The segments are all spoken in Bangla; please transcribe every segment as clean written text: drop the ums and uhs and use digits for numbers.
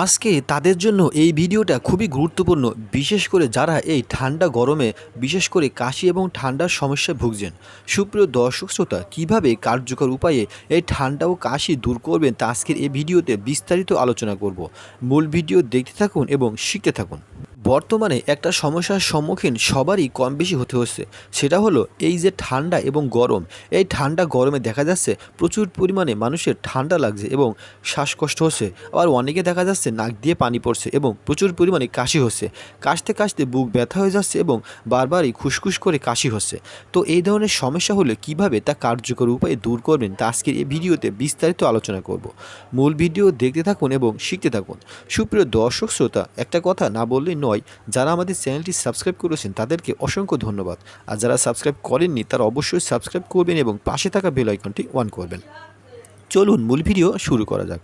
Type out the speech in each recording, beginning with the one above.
আজকে তাদের জন্য এই ভিডিওটা খুবই গুরুত্বপূর্ণ, বিশেষ করে যারা এই ঠান্ডা গরমে বিশেষ করে কাশি এবং ঠান্ডার সমস্যায় ভুগছেন। সুপ্রিয় দর্শক শ্রোতা, কীভাবে কার্যকর উপায়ে এই ঠান্ডা ও কাশি দূর করবেন তা আজকের এই ভিডিওতে বিস্তারিত আলোচনা করব। মূল ভিডিও দেখতে থাকুন এবং শিখতে থাকুন। বর্তমানে একটা সমস্যার সম্মুখীন সবারই কম বেশি হতে হচ্ছে, সেটা হলো এই যে ঠান্ডা এবং গরম। এই ঠান্ডা গরমে দেখা যাচ্ছে প্রচুর পরিমাণে মানুষের ঠান্ডা লাগছে এবং শ্বাসকষ্ট হচ্ছে, আবার অনেকে দেখা যাচ্ছে নাক দিয়ে পানি পড়ছে এবং প্রচুর পরিমাণে কাশি হচ্ছে। কাশতে কাশতে বুক ব্যথা হয়ে যাচ্ছে এবং বারবারই খুসখুস করে কাশি হচ্ছে। তো এই ধরনের সমস্যা হলে কিভাবে তা কার্যকর উপায়ে দূর করবেন তা আজকের এই ভিডিওতে বিস্তারিত আলোচনা করব। মূল ভিডিও দেখতে থাকুন এবং শিখতে থাকুন। সুপ্রিয় দর্শক শ্রোতা, একটা কথা না বললেই নয়, যারা আমাদের চ্যানেলটি সাবস্ক্রাইব করেছেন তাদেরকে অসংখ্য ধন্যবাদ। আর যারা সাবস্ক্রাইব করেননি তারা অবশ্যই সাবস্ক্রাইব করবেন এবং পাশে থাকা বেল আইকনটি অন করবেন। চলুন মূল ভিডিও শুরু করা যাক।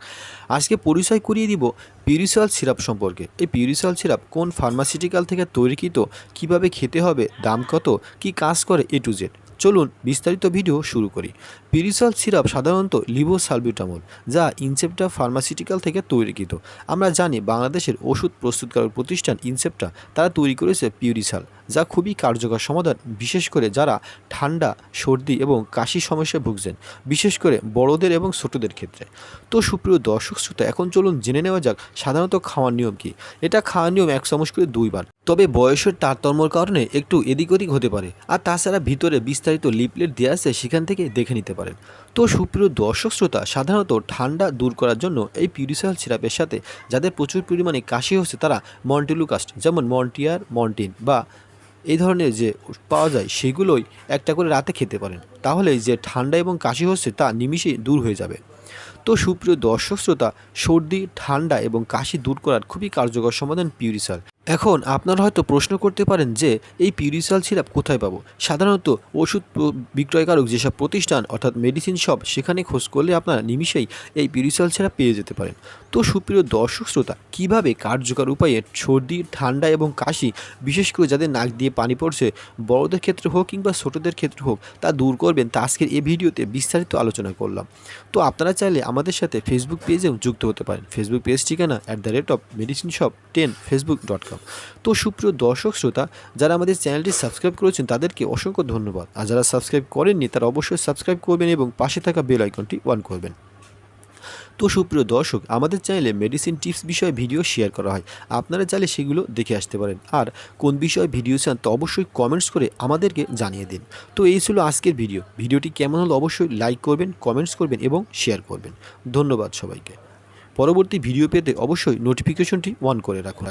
আজকে পরিচয় করিয়ে দিব পিউরিসল সিরাপ সম্পর্কে। এই পিউরিসল সিরাপ কোন ফার্মাসিউটিক্যাল থেকে তৈরিকৃত, কিভাবে খেতে হবে, দাম কত, কি কাজ করে, এ টু জেড। চলুন বিস্তারিত ভিডিও শুরু করি। পিউরিসল সিরাপ সাধারণত লিভোসালবিউটামল, যা ইনসেপ্টা ফার্মাসিউটিক্যাল থেকে তৈরিকৃত। আমরা জানি বাংলাদেশের ওষুধ প্রস্তুতকারক প্রতিষ্ঠান ইনসেপ্টা তারা তৈরি করেছে পিউরিসল, যা খুবই কার্যকর সমাধান, বিশেষ করে যারা ঠান্ডা, সর্দি এবং কাশি সমস্যায় ভুগছেন, বিশেষ করে বড়দের এবং ছোটদের ক্ষেত্রে। তো সুপ্রিয় দর্শক শ্রোতা, এখন চলুন জেনে নেওয়া যাক সাধারণত খাওয়ার নিয়ম কী। এটা খাওয়ার নিয়ম 1 চামচ করে 2 বার, তবে বয়সের তারতম্যর কারণে একটু এদিক ওদিক হতে পারে। আর তাছাড়া ভিতরে বিস্তারিত লিফলেট দেওয়া আছে, সেখান থেকে দেখে নিতে পারেন। তো সুপ্রিয় দর্শক শ্রোতা, সাধারণত ঠান্ডা দূর করার জন্য এই পিউরিসল সিরাপের সাথে যাদের প্রচুর পরিমাণে কাশি হচ্ছে তারা মন্টেলুকাস্ট, যেমন মন্টিয়ার, মন্টিন বা এই ধরনের যে পাওয়া যায় সেগুলোই একটা করে রাতে খেতে পারেন। তাহলে যে ঠান্ডা এবং কাশি হচ্ছে তা নিমিষেই দূর হয়ে যাবে। তো সুপ্রিয় দর্শক শ্রোতা, সর্দি, ঠান্ডা এবং কাশি দূর করার খুবই কার্যকর সমাধান পিউরিসল। এখন আপনারা হয়তো প্রশ্ন করতে পারেন যে এই পিউরিসল সিরাপ কোথায় পাবো। সাধারণত ওষুধ বিক্রয়কারক যেসব প্রতিষ্ঠান অর্থাৎ মেডিসিন শপ, সেখানে খোঁজ করলে আপনারা নিমিষেই এই পিউরিসল সিরাপ পেয়ে যেতে পারেন। তো সুপ্রিয় দর্শক শ্রোতা, কীভাবে কার্যকর উপায়ে সর্দি, ঠান্ডা এবং কাশি, বিশেষ করে যাদের নাক দিয়ে পানি পড়ছে, বড়দের ক্ষেত্রে হোক কিংবা ছোটদের ক্ষেত্রে হোক, তা দূর করবেন তা আজকের এই ভিডিওতে বিস্তারিত আলোচনা করলাম। তো আপনারা চাইলে আমাদের সাথে ফেসবুক পেজেও যুক্ত হতে পারেন। ফেসবুক পেজ ঠিকানা @medicinesshop10 facebook.com। তো সুপ্রিয় দর্শক শ্রোতা, যারা আমাদের চ্যানেলটি সাবস্ক্রাইব করেছেন তাদেরকে অসংখ্য ধন্যবাদ। আর যারা সাবস্ক্রাইব করেননি তারা অবশ্যই সাবস্ক্রাইব করবেন এবং পাশে থাকা বেল আইকনটি অন করবেন। তো সুপ্রিয় দর্শক, আমাদের চ্যানেলে মেডিসিন টিপস বিষয়ে ভিডিও শেয়ার করা হয়, আপনারা চাইলে সেগুলো দেখে আসতে পারেন। আর কোন বিষয়ে ভিডিও চান তো অবশ্যই কমেন্টস করে আমাদেরকে জানিয়ে দিন। তো এই ছিল আজকের ভিডিওটি কেমন হলো অবশ্যই লাইক করবেন, কমেন্টস করবেন এবং শেয়ার করবেন। ধন্যবাদ সবাইকে। পরবর্তী ভিডিও পেতে অবশ্যই নোটিফিকেশনটি অন করে রাখুন।